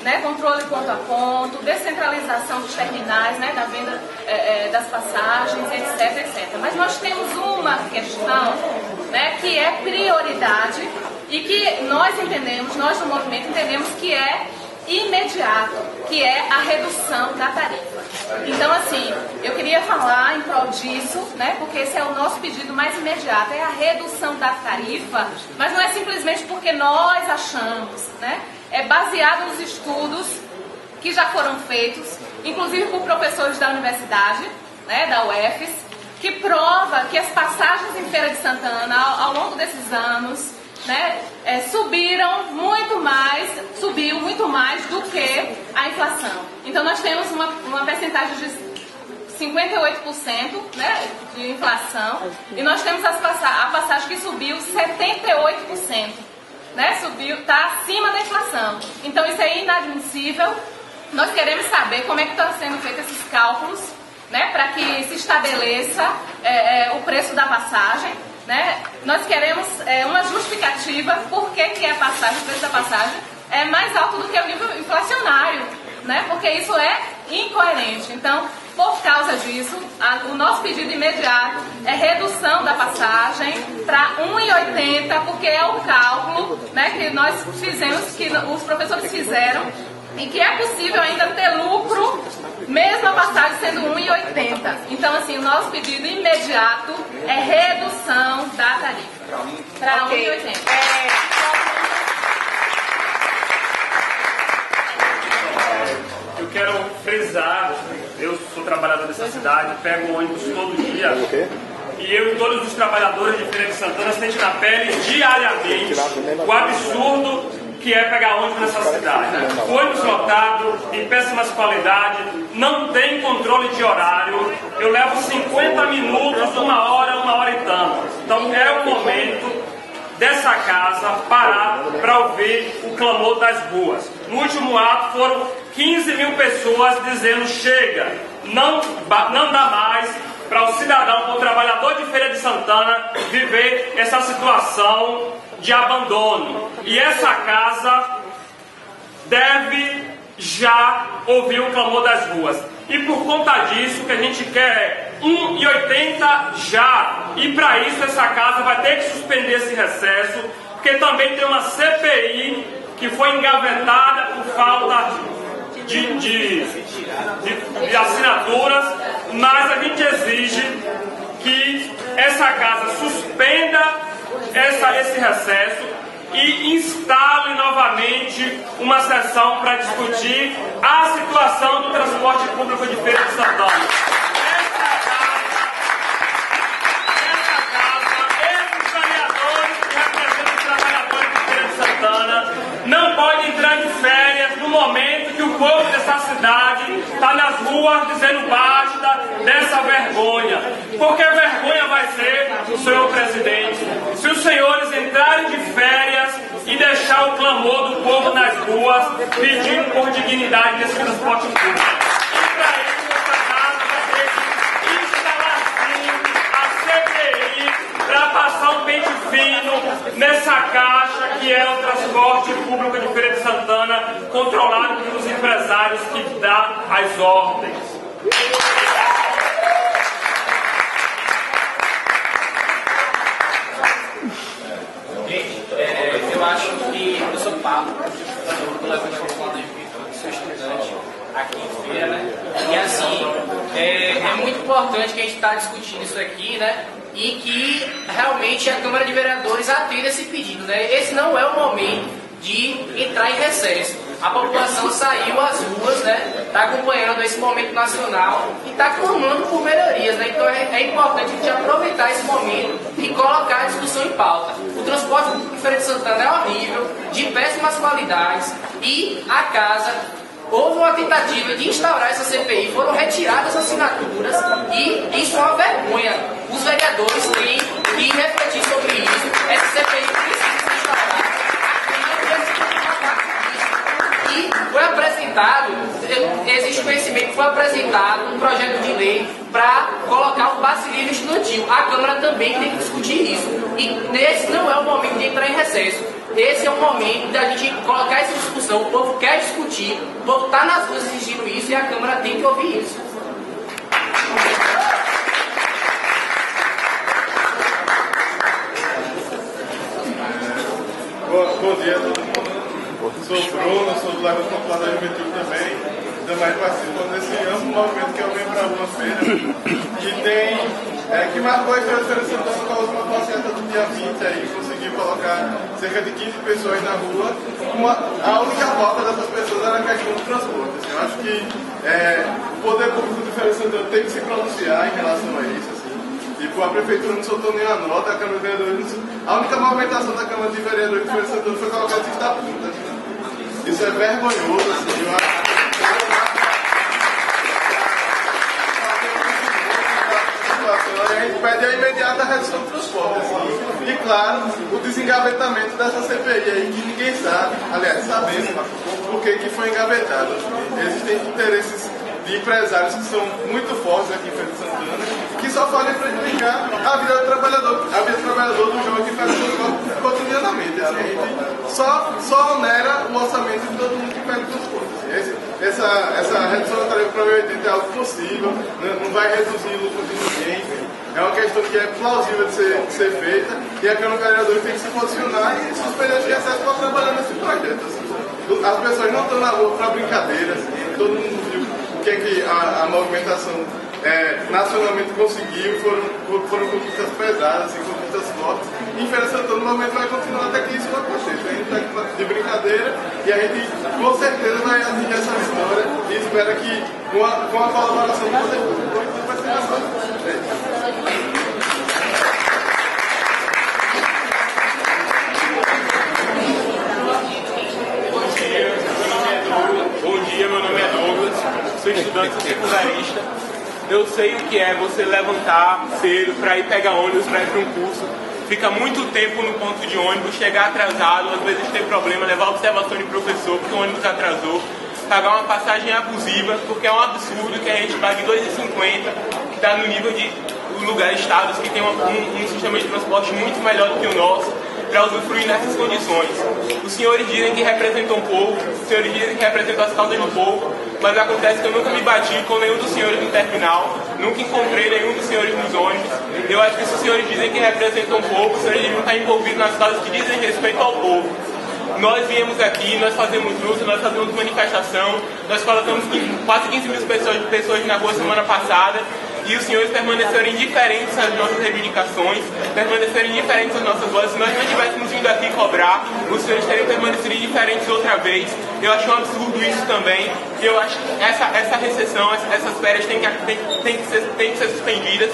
né, controle ponto a ponto, descentralização dos terminais, né, da venda das passagens, etc, etc. Mas nós temos uma questão, né, que é prioridade e que nós entendemos, nós do movimento entendemos que é imediato, que é a redução da tarifa. Então, assim, eu queria falar em prol disso, né, porque esse é o nosso pedido mais imediato, é a redução da tarifa, mas não é simplesmente porque nós achamos, né, é baseado nos estudos que já foram feitos, inclusive por professores da universidade, né, da UFES, que prova que as passagens em Feira de Santana, ao longo desses anos, né, subiu muito mais do que a inflação. Então nós temos uma percentagem de 58%, né, de inflação, e nós temos a passagem que subiu 78%, né, está acima da inflação. Então isso é inadmissível. Nós queremos saber como é que estão sendo feitos esses cálculos, né, para que se estabeleça o preço da passagem. Né? Nós queremos uma justificativa por que a passagem, o preço da passagem é mais alto do que o nível inflacionário, né? Porque isso é incoerente. Então, por causa disso, o nosso pedido imediato é redução da passagem para R$ 1,80, porque é o cálculo, né, que nós fizemos, que os professores fizeram, e que é possível ainda ter lucro, mesmo a passagem sendo R$ 1,80. Então, assim, o nosso pedido imediato é redução da tarifa para R$ 1,80. Eu quero frisar, eu sou trabalhador dessa cidade, pego ônibus todo dia, e eu e todos os trabalhadores de Feira de Santana sentem na pele diariamente o absurdo que é pegar ônibus nessa cidade. O ônibus lotado, de péssimas qualidades, não tem controle de horário. Eu levo 50 minutos, uma hora e tanto. Então é o momento dessa casa parar para ouvir o clamor das ruas. No último ato foram 15 mil pessoas dizendo chega, não dá mais para o cidadão, para o trabalhador de Feira de Santana viver essa situação de abandono. E essa casa deve já ouvir o clamor das ruas. E por conta disso que a gente quer R$ 1,80 já. E para isso essa casa vai ter que suspender esse recesso, porque também tem uma CPI que foi engavetada por falta de assinaturas, mas a gente exige que essa casa suspenda esse recesso e instale novamente uma sessão para discutir a situação do transporte público de Feira de Santana. Esses vereadores que representam os trabalhadores de Feira de Santana não podem entrar de férias no momento que o povo dessa cidade está nas ruas dizendo basta dessa vergonha. Porque vergonha vai ser o senhor presidente se os senhores entrarem de férias e deixar o clamor do povo nas ruas pedindo por dignidade nesse transporte público. E para isso essa casa vai ter que instalar sim a CPI para passar um pente fino nessa caixa que é o transporte público de Feira de Santana, controlado pelos empresários que dão as ordens. Eu acho que eu sou Pablo, eu estou levando a questão do sou estudante aqui em Feira, né? E assim, é muito importante que a gente está discutindo isso aqui, né? E que realmente a Câmara de Vereadores atenda esse pedido, né? Esse não é o momento de entrar em recesso. A população saiu às ruas, né? Está acompanhando esse momento nacional e está clamando por melhorias, né? Então é importante a gente aproveitar esse momento e colocar a discussão em pauta. O transporte público de Feira de Santana é horrível, de péssimas qualidades, e a casa houve uma tentativa de instaurar essa CPI, foram retiradas as assinaturas e isso é uma vergonha. Os vereadores têm que refletir sobre isso. Essa CPI precisa ser instaurada. E foi apresentado, existe conhecimento foi apresentado um projeto de lei para colocar o basilismo estudantil. A Câmara também tem que discutir isso. E esse não é o momento de entrar em recesso. Esse é o momento da gente colocar essa discussão. O povo quer discutir, o povo está nas ruas exigindo isso e a Câmara tem que ouvir isso. Bom dia a todo mundo. Sou o Bruno, sou do Lago Popular da Juventude também. Também participando desse amplo movimento que é o Vem Pra Rua Feira, que marcou a história de Feira de Santana com a última passeata do dia 20 aí, conseguiu colocar cerca de 15 pessoas na rua. A única volta dessas pessoas era a questão do transporte. Assim, eu acho que o poder público de Feira de Santana tem que se pronunciar em relação a isso. Tipo, a prefeitura não soltou nenhuma nota, a Câmara de Vereadores. A única movimentação da Câmara de Vereadores de Feira de Santana foi colocar esse estatuto. Isso é vergonhoso, assim, eu acho. A gente pede a imediata redução do transporte, assim. E claro, o desengavetamento dessa CPI aí, que ninguém sabe, aliás, sabemos por que foi engavetado. Existem interesses de empresários que são muito fortes aqui em Feira de Santana, que só fazem prejudicar a vida do trabalhador do jogo aqui em Feira de Santana cotidianamente. Assim, a gente só onera o orçamento de todo mundo que pega o transporte. Assim, essa redução da tarifa para 80 é algo possível, não vai reduzir o lucro de ninguém. É uma questão que é plausível de ser feita e a Câmara de Vereadores tem que se posicionar e suspender esse recesso para trabalhar nesse projeto. Assim. As pessoas não estão na rua para brincadeira, assim, todo mundo viu o que é que a movimentação nacionalmente conseguiu, foram conquistas pesadas, assim, conquistas fortes. E em Feira de Santana o movimento vai continuar até que isso não aconteça. A gente está aqui de brincadeira e a gente com certeza vai atingir essa vitória e espera que com a colaboração do poder público vai ser bastante. Bom dia, meu nome é Douglas, sou estudante secundarista. Eu sei o que é você levantar cedo para ir pegar ônibus, para ir para um curso, fica muito tempo no ponto de ônibus, chegar atrasado, às vezes tem problema, levar observação de professor porque o ônibus atrasou, pagar uma passagem abusiva, porque é um absurdo que a gente pague R$ 2,50, que está no nível de lugares, estados que tem um sistema de transporte muito melhor do que o nosso, para usufruir nessas condições. Os senhores dizem que representam o povo, os senhores dizem que representam as causas do povo, mas acontece que eu nunca me bati com nenhum dos senhores no terminal, nunca encontrei nenhum dos senhores nos ônibus. Eu acho que se os senhores dizem que representam o povo, os senhores deviam estar envolvidos nas causas que dizem respeito ao povo. Nós viemos aqui, nós fazemos luta, nós fazemos manifestação, nós colocamos quase 15 mil pessoas na rua semana passada, e os senhores permaneceram indiferentes às nossas reivindicações, permaneceram indiferentes às nossas vozes. Se nós não tivéssemos vindo aqui cobrar, os senhores teriam permanecido indiferentes outra vez. Eu acho um absurdo isso também. Eu acho que essa recessão, essas férias têm que ser suspendidas,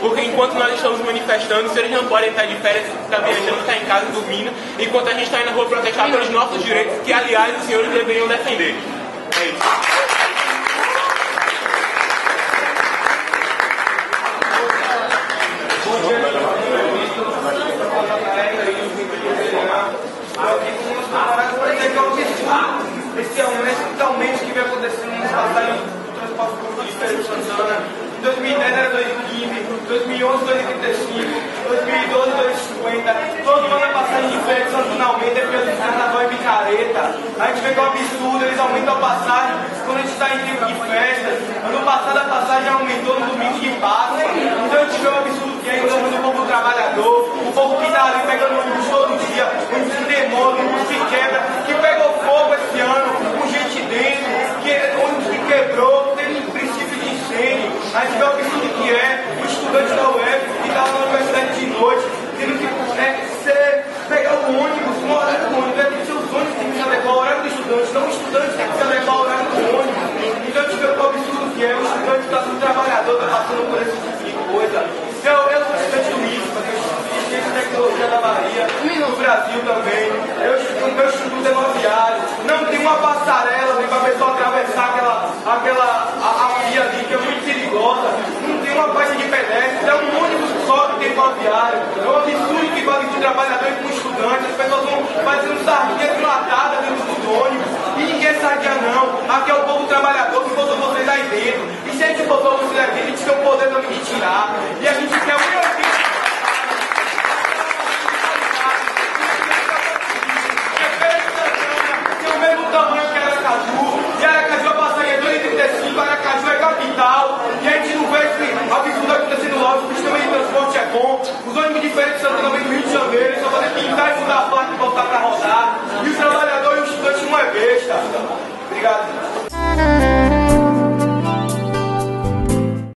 porque enquanto nós estamos manifestando, os senhores não podem estar de férias, estar viajando, estar em casa dormindo, enquanto a gente está indo na rua protestar pelos nossos direitos, que aliás os senhores deveriam defender. É isso. Esse aumento que vem acontecendo nas passagens do transporte público de Feira de Santana, em 2010 era 2,15, 2011 2,35, 2012 2,50. Todo ano a passagem de Feira de Santana aumenta, é porque eles carnaval e picareta. A gente vê que é um absurdo, eles aumentam a passagem quando a gente está em tempo de festa. Ano passado a passagem aumentou no domingo de Páscoa. Então a gente vê um absurdo que é em nome do povo trabalhador, o povo que está ali pegando ônibus todo dia, ônibus que demora, ônibus que quebra, que pegou fogo esse ano, com gente dentro, ônibus que quebrou, teve um princípio de incêndio. A gente vê o absurdo que é o estudante da UF que está na universidade de noite, tendo que pegar o ônibus, no horário do ônibus, os ônibus têm que se adequar ao horário do estudante, não o estudante tem que se adequar ao horário do ônibus. Então a gente vê o absurdo que é o estudante está sendo trabalhador, está passando por esse tipo de coisa. Eu sou estudante do IFA, eu estudo ciência e tecnologia da Bahia, no Brasil também. O meu instituto é noviário, não tem uma passarela para a pessoa atravessar a via ali que é muito perigosa, não tem uma faixa de pedestre, é um ônibus só que tem noviário. É um absurdo que vai de trabalhador e com estudante, as pessoas vão fazendo sardinha enlatada dentro dos ônibus, e ninguém é sardinha não. Aqui é o povo trabalhador que botou vocês auxiliares aí dentro. E se a gente botar os auxiliares dentro, a gente tem o poder também de tirar. E a gente quer o mesmo tamanho que Aracaju, e Aracaju a passagem é 2,35, Aracaju é capital, e a gente não vê esse absurdo acontecendo logo, o sistema de transporte é bom, os ônibus de Feira de Santana vêm do Rio de Janeiro, só podem pintar e mudar a placa e voltar para rodar, e o trabalhador e o estudante não é besta. Obrigado.